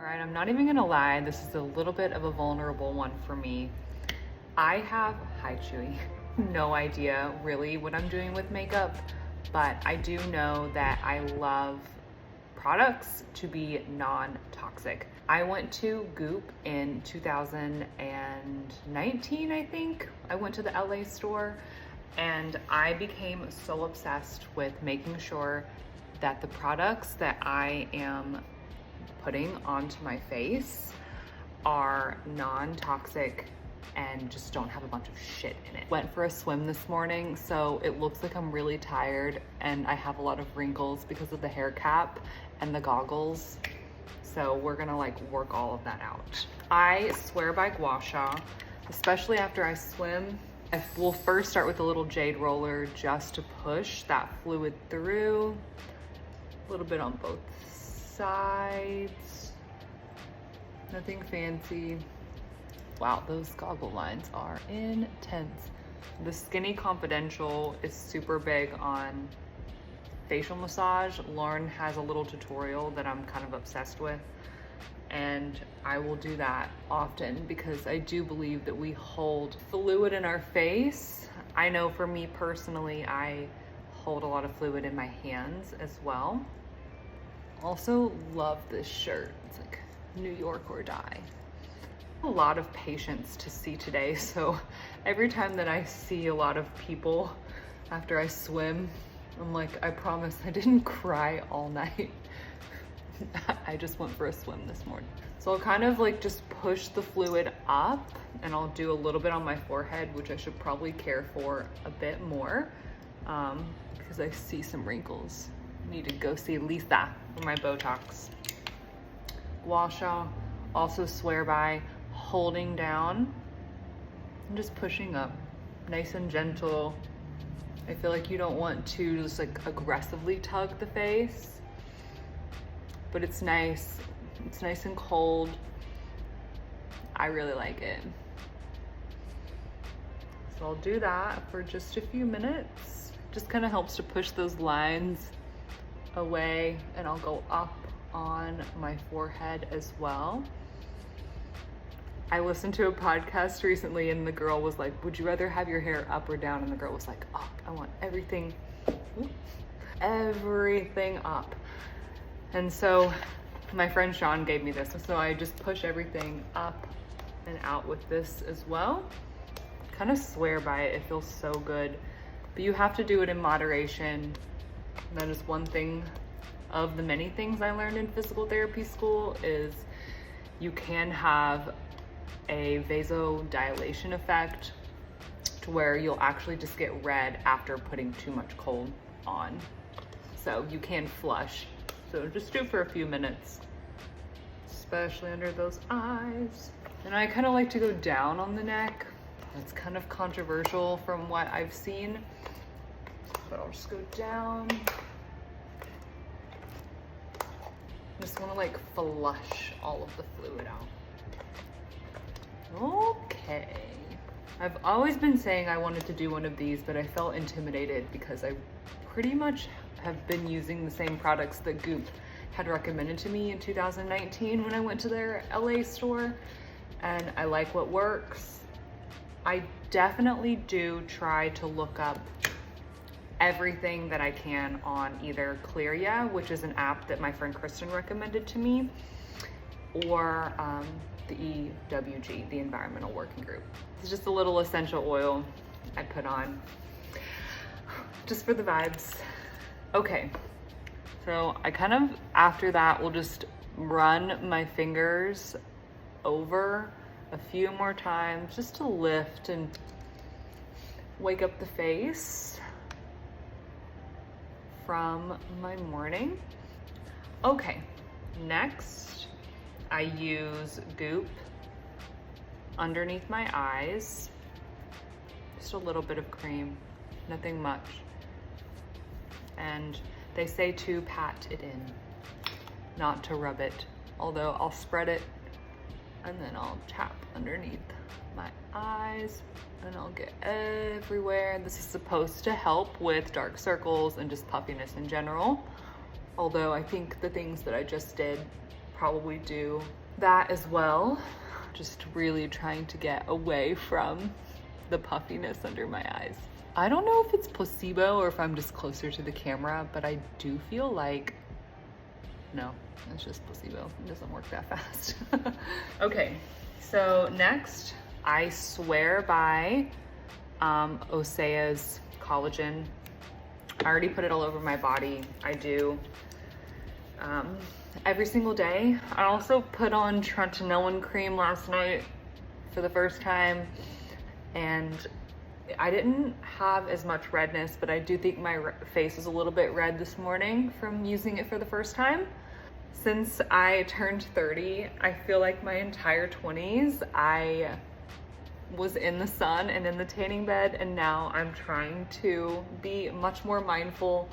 All right, I'm not even gonna lie, this is a little bit of a vulnerable one for me. I have, hi Chewy, no idea really what I'm doing with makeup, but I do know that I love products to be non-toxic. I went to Goop in 2019, I think. I went to the LA store and I became so obsessed with making sure that the products that I am putting onto my face are non-toxic and just don't have a bunch of shit in it. Went for a swim this morning, so it looks like I'm really tired and I have a lot of wrinkles because of the hair cap and the goggles. So we're gonna like work all of that out. I swear by gua sha, especially after I swim. I will first start with a little jade roller just to push that fluid through. A little bit on both sides. Nothing fancy. Wow, those goggle lines are intense. The Skinny Confidential is super big on facial massage. Lauren has a little tutorial that I'm kind of obsessed with, and I will do that often because I do believe that we hold fluid in our face. I know for me personally, I hold a lot of fluid in my hands as well. Also love this shirt. It's like New York or die. A lot of patients to see today, so every time that I see a lot of people after I swim, I'm like, I promise I didn't cry all night. I just went for a swim this morning. So I'll kind of like just push the fluid up and I'll do a little bit on my forehead, which I should probably care for a bit more because I see some wrinkles. Need to go see Lisa for my Botox. Gua sha, also swear by holding down and just pushing up, nice and gentle. I feel like you don't want to just like aggressively tug the face, but it's nice and cold. I really like it. So I'll do that for just a few minutes. Just kind of helps to push those lines away, and I'll go up on my forehead as well. I listened to a podcast recently and the girl was like, would you rather have your hair up or down? And the girl was like, up. I want everything up. And so my friend Sean gave me this. So I just push everything up and out with this as well. Kind of swear by it. It feels so good. But you have to do it in moderation. That is one thing of the many things I learned in physical therapy school is you can have a vasodilation effect to where you'll actually just get red after putting too much cold on. So you can flush. So just do it for a few minutes, especially under those eyes. And I kind of like to go down on the neck. It's kind of controversial from what I've seen, but I'll just go down. Just want to like flush all of the fluid out. Okay. I've always been saying I wanted to do one of these, but I felt intimidated because I pretty much have been using the same products that Goop had recommended to me in 2019 when I went to their LA store, and I like what works. I definitely do try to look up everything that I can on either Clearia, which is an app that my friend Kristen recommended to me, or the EWG, the Environmental Working Group. It's just a little essential oil I put on just for the vibes. Okay, so I kind of, after that, will just run my fingers over a few more times just to lift and wake up the face from my morning. Okay, next I use Goop underneath my eyes. Just a little bit of cream, nothing much. And they say to pat it in, not to rub it. Although I'll spread it and then I'll tap underneath my eyes and I'll get everywhere. This is supposed to help with dark circles and just puffiness in general. Although I think the things that I just did probably do that as well. Just really trying to get away from the puffiness under my eyes. I don't know if it's placebo or if I'm just closer to the camera, but I do feel like, no, it's just placebo. It doesn't work that fast. Okay, so next, I swear by Osea's collagen. I already put it all over my body. I do every single day. I also put on tretinoin cream last night for the first time, and I didn't have as much redness, but I do think my face is a little bit red this morning from using it for the first time. Since I turned 30, I feel like my entire 20s, I was in the sun and in the tanning bed, and now I'm trying to be much more mindful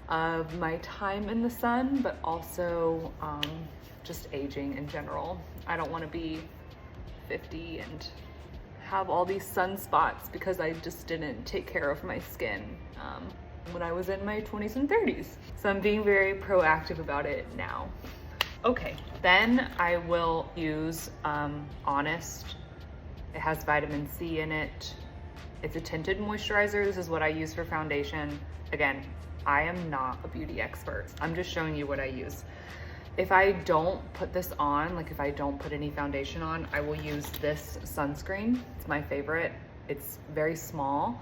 of my time in the sun, but also just aging in general. I don't want to be 50 and have all these sunspots because I just didn't take care of my skin when I was in my 20s and 30s. So I'm being very proactive about it now. Okay, then I will use Honest. It has vitamin C in it. It's a tinted moisturizer. This is what I use for foundation. Again, I am not a beauty expert. I'm just showing you what I use. If I don't put this on, like if I don't put any foundation on, I will use this sunscreen. It's my favorite. It's very small,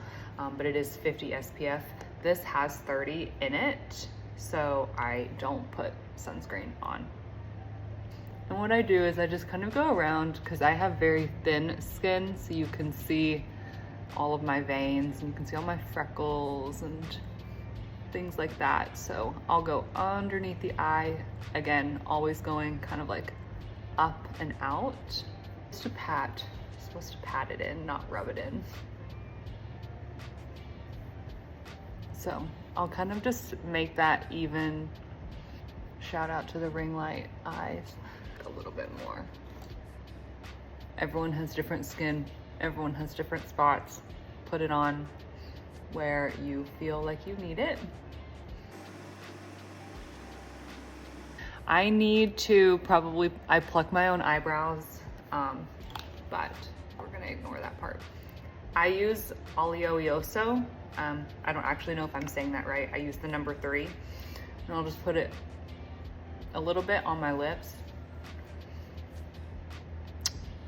but it is 50 SPF. This has 30 in it, so I don't put sunscreen on. And what I do is I just kind of go around, because I have very thin skin, so you can see all of my veins and you can see all my freckles and things like that. So I'll go underneath the eye, again, always going kind of like up and out. Supposed to pat it in, not rub it in. So I'll kind of just make that even. Shout out to the ring light eyes. A little bit more. Everyone has different skin. Everyone has different spots. Put it on where you feel like you need it. I need to probably, I pluck my own eyebrows, but we're gonna ignore that part. I use Oleoso. I don't actually know if I'm saying that right. I use the number 3, and I'll just put it a little bit on my lips.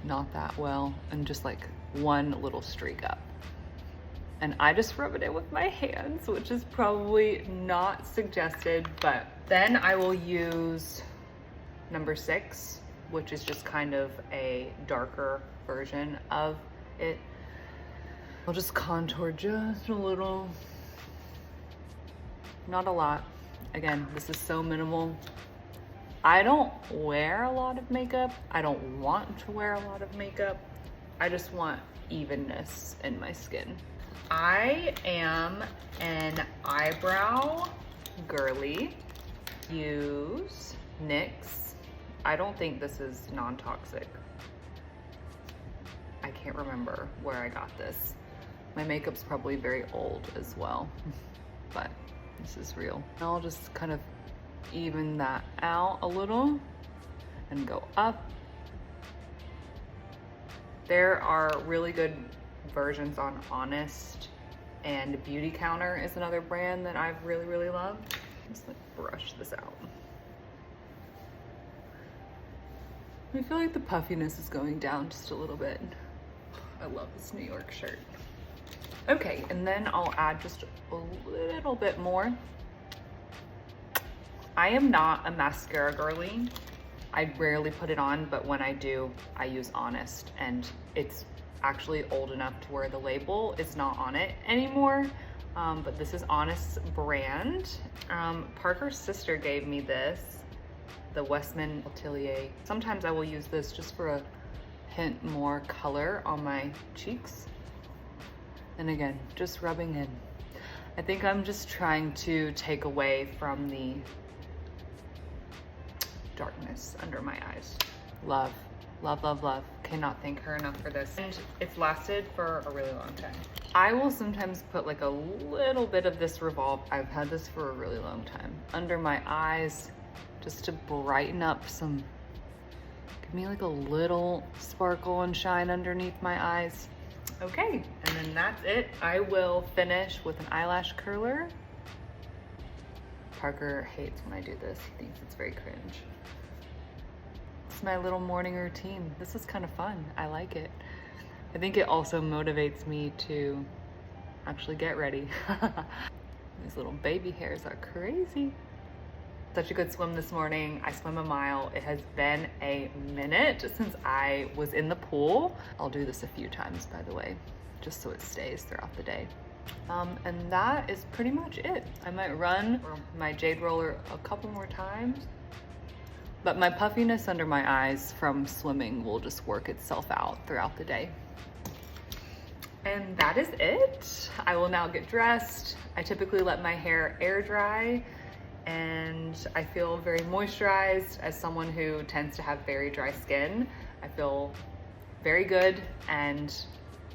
Not that well, and just like one little streak up. And I just rub it in with my hands, which is probably not suggested, but then I will use number 6, which is just kind of a darker version of it. I'll just contour just a little, not a lot. Again, this is so minimal. I don't wear a lot of makeup. I don't want to wear a lot of makeup. I just want evenness in my skin. I am an eyebrow girly. Use NYX. I don't think this is non-toxic. I can't remember where I got this. My makeup's probably very old as well, but this is real. I'll just kind of even that out a little and go up. There are really good versions on Honest, and Beauty Counter is another brand that I've really loved. Just like brush this out. I feel like the puffiness is going down just a little bit. I love this New York shirt. Okay, and then I'll add just a little bit more. I am not a mascara girly. I rarely put it on, but when I do, I use Honest, and it's actually old enough to where the label is not on it anymore. But this is Honest's brand. Parker's sister gave me this, the Westman Atelier. Sometimes I will use this just for a hint more color on my cheeks. And again, just rubbing in. I think I'm just trying to take away from the darkness under my eyes. Love, love, love, love. Cannot thank her enough for this. And it's lasted for a really long time. I will sometimes put like a little bit of this Revolve. I've had this for a really long time under my eyes, just to brighten up some Give me like a little sparkle and shine underneath my eyes. Okay, and then that's it. I will finish with an eyelash curler. Parker hates when I do this. He thinks it's very cringe. It's my little morning routine. This is kind of fun. I like it. I think it also motivates me to actually get ready. These little baby hairs are crazy. Such a good swim this morning. I swam a mile. It has been a minute since I was in the pool. I'll do this a few times, by the way, just so it stays throughout the day. And that is pretty much it. I might run my jade roller a couple more times, but my puffiness under my eyes from swimming will just work itself out throughout the day. And that is it. I will now get dressed. I typically let my hair air dry, and I feel very moisturized. As someone who tends to have very dry skin, I feel very good and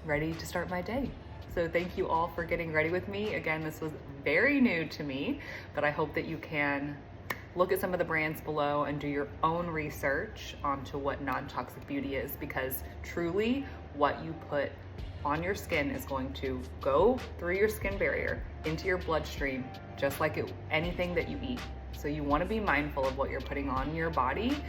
ready to start my day. So thank you all for getting ready with me. Again, this was very new to me, but I hope that you can look at some of the brands below and do your own research onto what non-toxic beauty is, because truly what you put on your skin is going to go through your skin barrier into your bloodstream, just like anything that you eat. So you want to be mindful of what you're putting on your body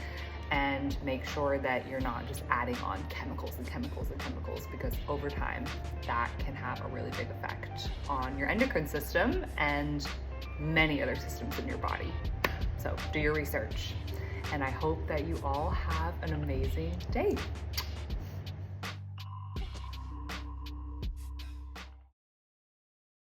and make sure that you're not just adding on chemicals and chemicals and chemicals, because over time that can have a really big effect on your endocrine system and many other systems in your body. So do your research, and I hope that you all have an amazing day.